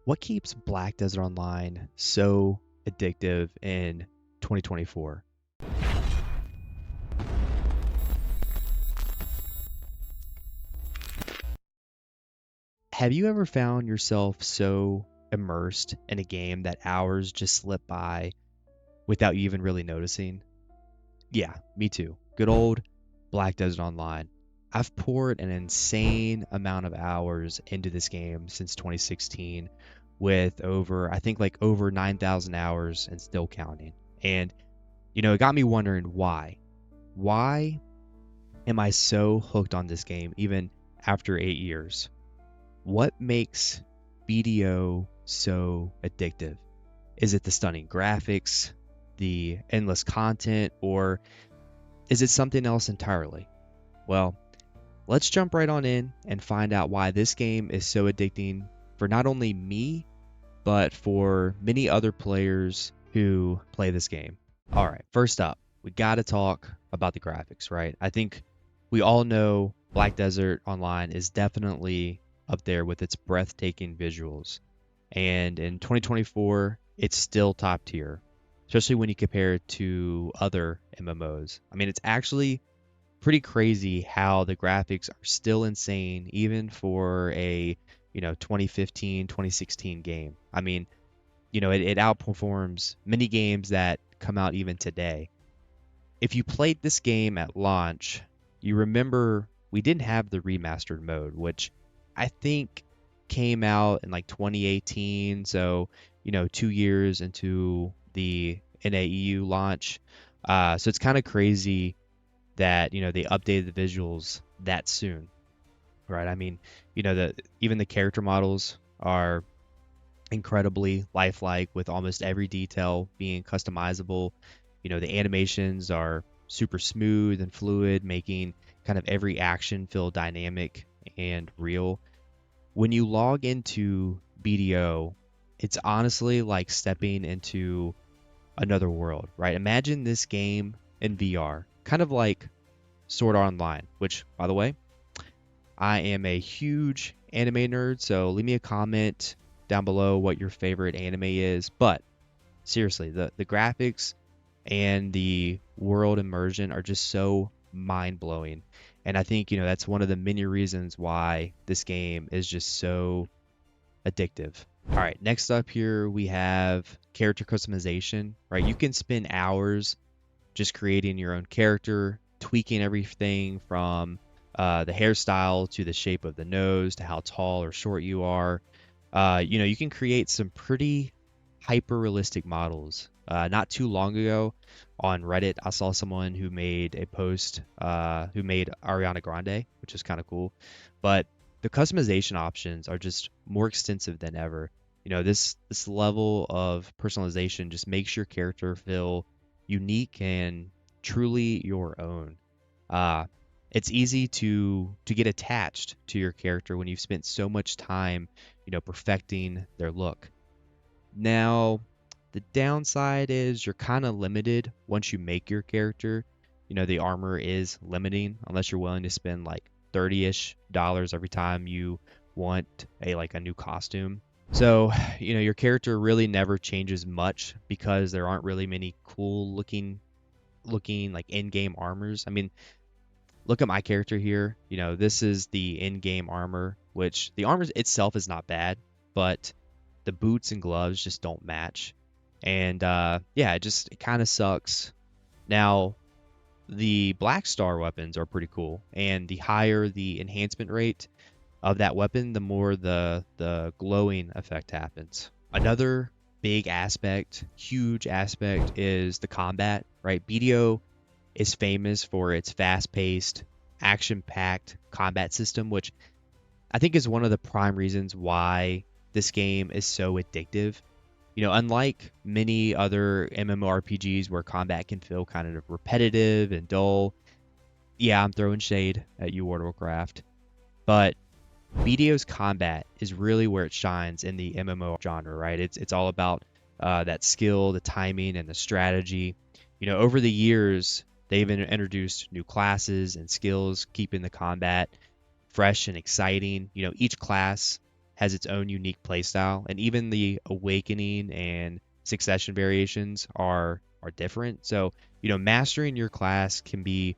What keeps Black Desert Online so addictive in 2024? Have you ever found yourself so immersed in a game that hours just slip by without you even really noticing? Yeah, me too. Good old Black Desert Online. I've poured an insane amount of hours into this game since 2016 with I think like over 9,000 hours and still counting. And, it got me wondering why. Why am I so hooked on this game even after 8 years? What makes BDO so addictive? Is it the stunning graphics, the endless content, or is it something else entirely? Well, let's jump right on in and find out why this game is so addicting for not only me, but for many other players who play this game. All right, first up, we got to talk about the graphics, right? I think we all know Black Desert Online is definitely up there with its breathtaking visuals. And in 2024, it's still top tier, especially when you compare it to other MMOs. I mean, it's actually pretty crazy how the graphics are still insane even for a 2015 2016 game. I mean, it outperforms many games that come out even today. If you played this game at launch, you remember we didn't have the remastered mode, which I think came out in like 2018, so 2 years into the NAEU launch. So it's kind of crazy that they updated the visuals that soon, right? I mean, even the character models are incredibly lifelike with almost every detail being customizable. The animations are super smooth and fluid, making kind of every action feel dynamic and real. When you log into BDO, it's honestly like stepping into another world, right? Imagine this game in VR, kind of like Sword Art Online, which, by the way, I am a huge anime nerd, so leave me a comment down below what your favorite anime is. But seriously, the graphics and the world immersion are just so mind blowing. And I think, that's one of the many reasons why this game is just so addictive. All right, next up here we have character customization, right? You can spend hours just creating your own character, tweaking everything from the hairstyle to the shape of the nose to how tall or short you are. You can create some pretty hyper realistic models. Not too long ago on Reddit, I saw someone who made a post who made Ariana Grande, which is kind of cool. But the customization options are just more extensive than ever. This level of personalization just makes your character feel unique and truly your own. Uh, it's easy to get attached to your character when you've spent so much time, perfecting their look. Now, the downside is you're kind of limited once you make your character. The armor is limiting unless you're willing to spend like 30-ish dollars every time you want a new costume. So, your character really never changes much because there aren't really many cool looking like in-game armors. I mean, look at my character here. This is the in-game armor, which the armor itself is not bad, but the boots and gloves just don't match. And yeah, it kind of sucks. Now, the Black Star weapons are pretty cool, and the higher the enhancement rate of that weapon, the more the glowing effect happens. Another big aspect, huge aspect, is the combat, right? BDO is famous for its fast-paced, action-packed combat system, which I think is one of the prime reasons why this game is so addictive. Unlike many other MMORPGs where combat can feel kind of repetitive and dull, yeah, I'm throwing shade at you, World of Warcraft, but BDO's combat is really where it shines in the MMO genre, right? It's all about that skill, the timing, and the strategy. Over the years, they've introduced new classes and skills, keeping the combat fresh and exciting. Each class has its own unique playstyle, and even the awakening and succession variations are different. So, mastering your class can be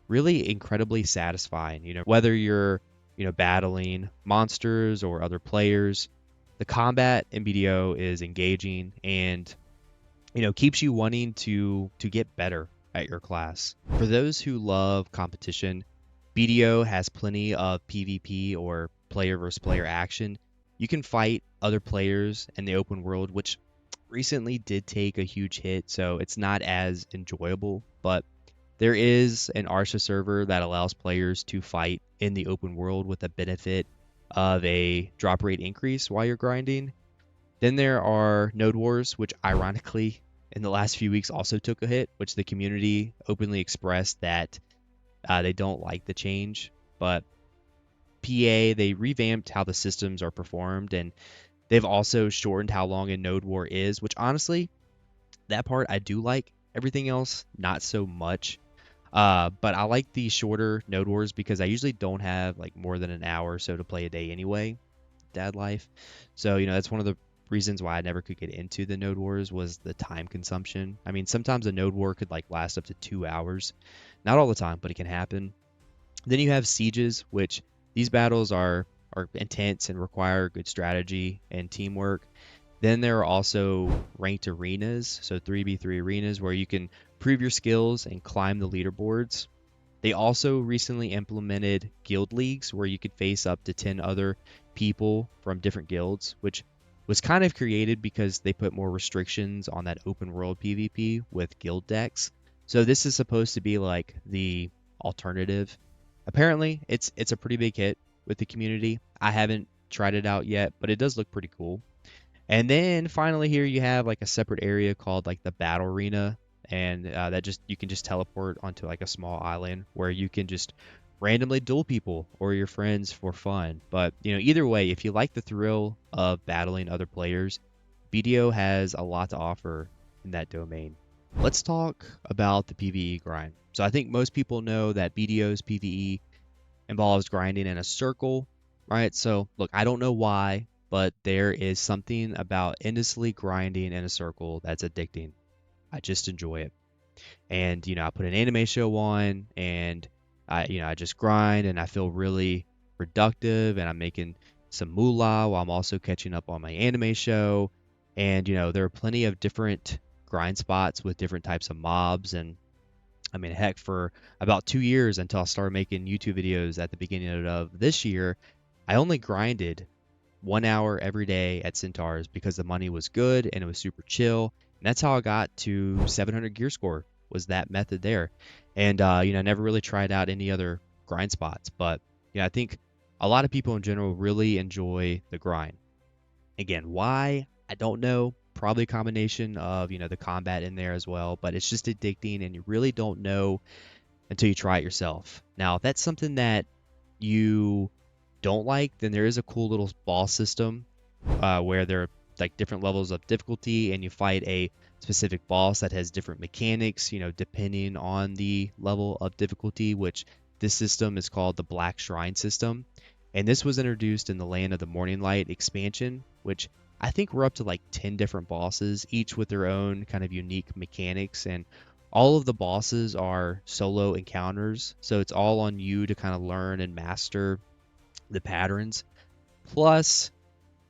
really incredibly satisfying. Whether you're, battling monsters or other players, the combat in BDO is engaging and keeps you wanting to get better at your class. For those who love competition, BDO has plenty of PvP or player versus player action. You can fight other players in the open world, which recently did take a huge hit, so it's not as enjoyable, but there is an Arsha server that allows players to fight in the open world with the benefit of a drop rate increase while you're grinding. Then there are Node Wars, which ironically in the last few weeks also took a hit, which the community openly expressed that they don't like the change. But they revamped how the systems are performed, and they've also shortened how long a Node War is, which honestly, that part I do like. Everything else, not so much. But I like the shorter Node Wars because I usually don't have like more than an hour or so to play a day anyway. Dad life. So, that's one of the reasons why I never could get into the Node Wars was the time consumption. I mean, sometimes a Node War could like last up to 2 hours. Not all the time, but it can happen. Then you have sieges, which these battles are intense and require good strategy and teamwork. Then there are also ranked arenas, so 3v3 arenas where you can prove your skills and climb the leaderboards. They also recently implemented guild leagues where you could face up to 10 other people from different guilds, which was kind of created because they put more restrictions on that open world PvP with guild decks. So this is supposed to be like the alternative. Apparently, it's a pretty big hit with the community. I haven't tried it out yet, but it does look pretty cool. And then finally here you have like a separate area called like the battle arena, and that just you can just teleport onto like a small island where you can just randomly duel people or your friends for fun. But either way, if you like the thrill of battling other players, BDO has a lot to offer in that domain. Let's talk about the PvE grind. So I think most people know that BDO's PvE involves grinding in a circle, right? So look, I don't know why, but there is something about endlessly grinding in a circle that's addicting. I just enjoy it. And I put an anime show on and I just grind and I feel really productive and I'm making some moolah while I'm also catching up on my anime show. And there are plenty of different grind spots with different types of mobs. And I mean, heck, for about 2 years until I started making YouTube videos at the beginning of this year, I only grinded 1 hour every day at Centaurs because the money was good and it was super chill. And that's how I got to 700 gear score, was that method there. And, I never really tried out any other grind spots. But, I think a lot of people in general really enjoy the grind. Again, why? I don't know. Probably a combination of, the combat in there as well, but it's just addicting and you really don't know until you try it yourself. Now, if that's something that you don't like, then there is a cool little boss system where there are like different levels of difficulty and you fight a specific boss that has different mechanics, depending on the level of difficulty, which this system is called the Black Shrine system. And this was introduced in the Land of the Morning Light expansion, which I think we're up to like 10 different bosses, each with their own kind of unique mechanics. And all of the bosses are solo encounters, so it's all on you to kind of learn and master the patterns. Plus,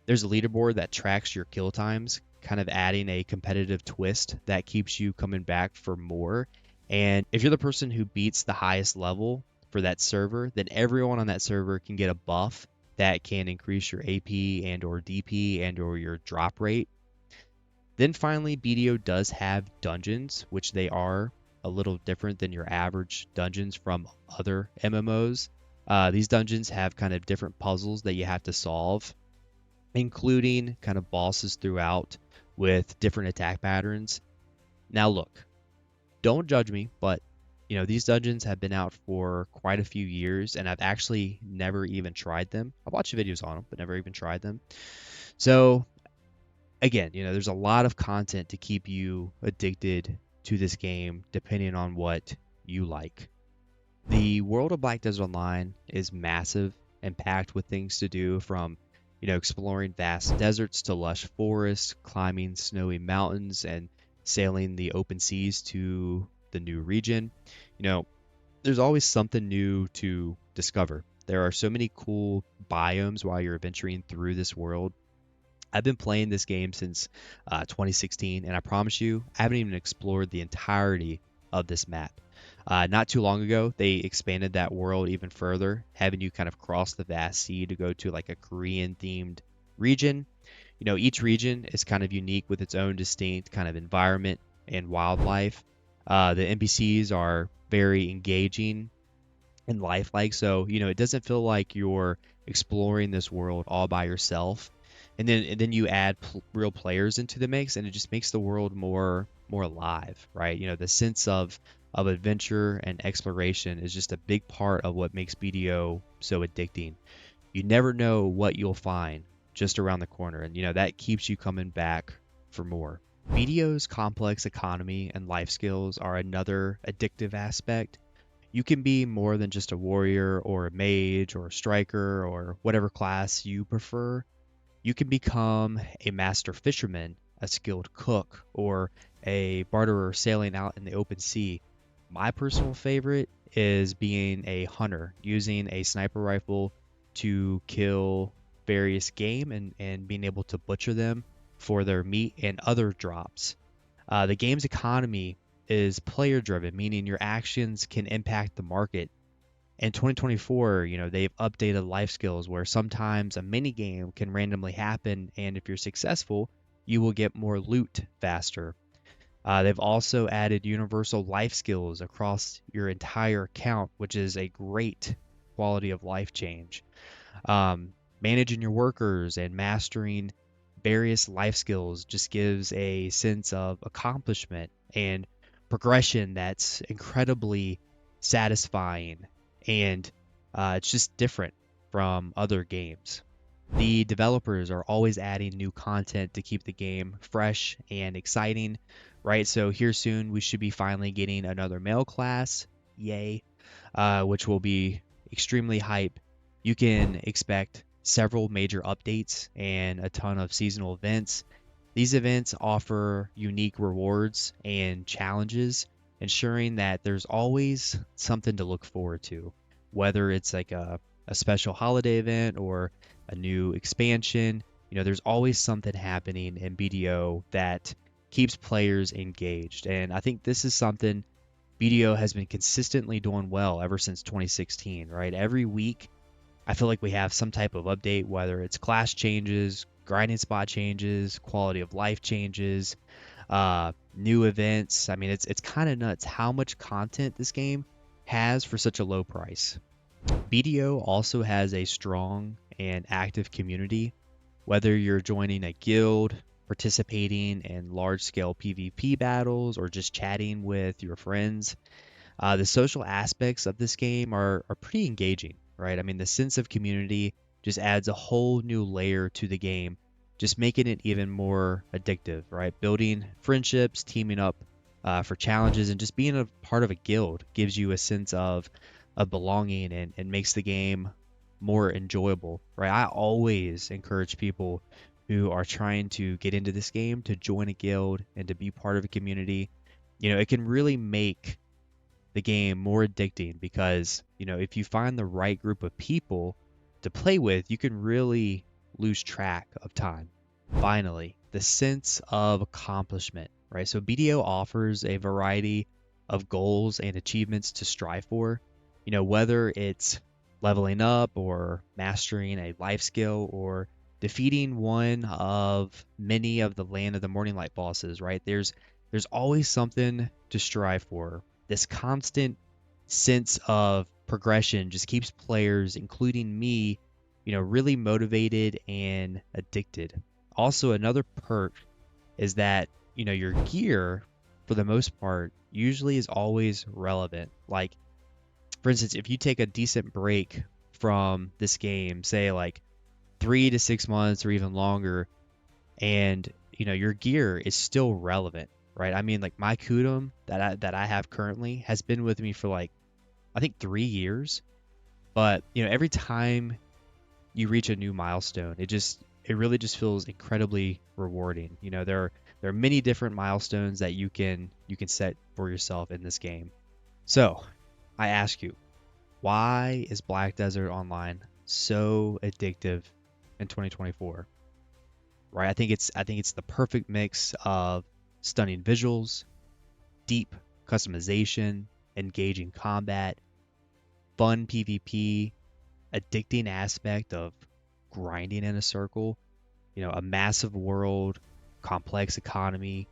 there's a leaderboard that tracks your kill times, kind of adding a competitive twist that keeps you coming back for more. And if you're the person who beats the highest level for that server, then everyone on that server can get a buff that can increase your AP and or DP and or your drop rate. Then finally, BDO does have dungeons, which they are a little different than your average dungeons from other MMOs. These dungeons have kind of different puzzles that you have to solve, including kind of bosses throughout with different attack patterns. Now, look, don't judge me, but these dungeons have been out for quite a few years, and I've actually never even tried them. I've watched videos on them, but never even tried them. So again, there's a lot of content to keep you addicted to this game, depending on what you like. The world of Black Desert Online is massive and packed with things to do, from exploring vast deserts to lush forests, climbing snowy mountains, and sailing the open seas to the new region. You know, there's always something new to discover. There are so many cool biomes while you're adventuring through this world. I've been playing this game since 2016, and I promise you, I haven't even explored the entirety of this map. Not too long ago, they expanded that world even further, having you kind of cross the vast sea to go to like a Korean themed region. Each region is kind of unique with its own distinct kind of environment and wildlife. The NPCs are very engaging and lifelike. So, it doesn't feel like you're exploring this world all by yourself. And then you add real players into the mix, and it just makes the world more alive, right? The sense of adventure and exploration is just a big part of what makes BDO so addicting. You never know what you'll find just around the corner, and that keeps you coming back for more. BDO's complex economy and life skills are another addictive aspect. You can be more than just a warrior or a mage or a striker or whatever class you prefer. You can become a master fisherman, a skilled cook, or a barterer sailing out in the open sea. My personal favorite is being a hunter, using a sniper rifle to kill various game and being able to butcher them for their meat and other drops. The game's economy is player driven, meaning your actions can impact the market. In 2024, they've updated life skills where sometimes a mini game can randomly happen, and if you're successful, you will get more loot faster. They've also added universal life skills across your entire account, which is a great quality of life change. Managing your workers and mastering various life skills just gives a sense of accomplishment and progression that's incredibly satisfying, and it's just different from other games. The developers are always adding new content to keep the game fresh and exciting, right? So here soon we should be finally getting another male class, yay, which will be extremely hype. You can expect several major updates and a ton of seasonal events. These events offer unique rewards and challenges, ensuring that there's always something to look forward to, whether it's like a special holiday event or a new expansion. There's always something happening in BDO that keeps players engaged. And I think this is something BDO has been consistently doing well ever since 2016, right? Every week, I feel like we have some type of update, whether it's class changes, grinding spot changes, quality of life changes, new events. I mean, it's kind of nuts how much content this game has for such a low price. BDO also has a strong and active community. Whether you're joining a guild, participating in large scale PvP battles, or just chatting with your friends, the social aspects of this game are pretty engaging, right? I mean, the sense of community just adds a whole new layer to the game, just making it even more addictive, right? Building friendships, teaming up for challenges, and just being a part of a guild gives you a sense of belonging and makes the game more enjoyable, right? I always encourage people who are trying to get into this game to join a guild and to be part of a community. It can really make the game more addicting because, if you find the right group of people to play with, you can really lose track of time. Finally, the sense of accomplishment, right? So BDO offers a variety of goals and achievements to strive for, whether it's leveling up or mastering a life skill or defeating one of many of the Land of the Morning Light bosses, right? There's always something to strive for. This constant sense of progression just keeps players, including me, really motivated and addicted. Also, another perk is that, your gear, for the most part, usually is always relevant. Like, for instance, if you take a decent break from this game, say like 3 to 6 months or even longer, and your gear is still relevant, right? I mean, like my Kudum that I have currently has been with me for like I think 3 years, but every time you reach a new milestone, it really just feels incredibly rewarding. There are many different milestones that you can set for yourself in this game. So, I ask you, why is Black Desert Online so addictive in 2024? Right? I think it's the perfect mix of stunning visuals, deep customization, engaging combat, fun PvP, addicting aspect of grinding in a circle, a massive world, complex economy,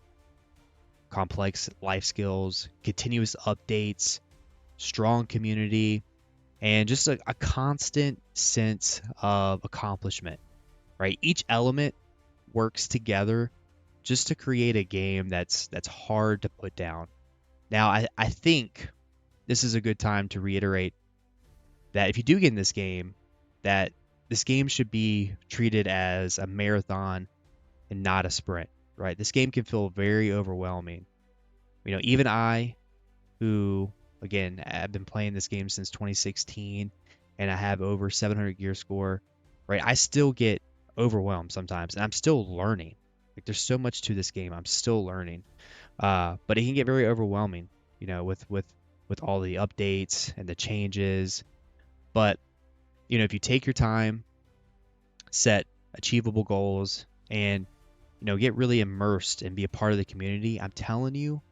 complex life skills, continuous updates, strong community, and just a constant sense of accomplishment, right? Each element works together just to create a game that's hard to put down. Now, I think this is a good time to reiterate that if you do get in this game, that this game should be treated as a marathon and not a sprint, right? This game can feel very overwhelming. Even I, who, again, I've been playing this game since 2016 and I have over 700 gear score, right? I still get overwhelmed sometimes and I'm still learning. Like, there's so much to this game. I'm still learning. But it can get very overwhelming, with all the updates and the changes. But, if you take your time, set achievable goals, and get really immersed and be a part of the community, I'm telling you,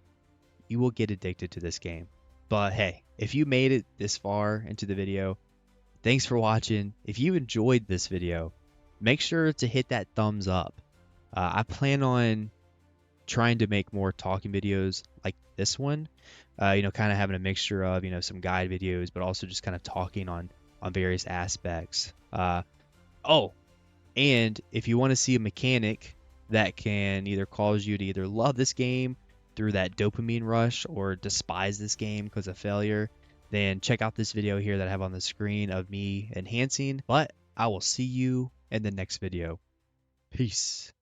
you will get addicted to this game. But hey, if you made it this far into the video, thanks for watching. If you enjoyed this video, make sure to hit that thumbs up. I plan on trying to make more talking videos like this one, kind of having a mixture of, some guide videos, but also just kind of talking on various aspects. Oh, and if you want to see a mechanic that can either cause you to either love this game through that dopamine rush or despise this game because of failure, then check out this video here that I have on the screen of me enhancing. But I will see you in the next video. Peace.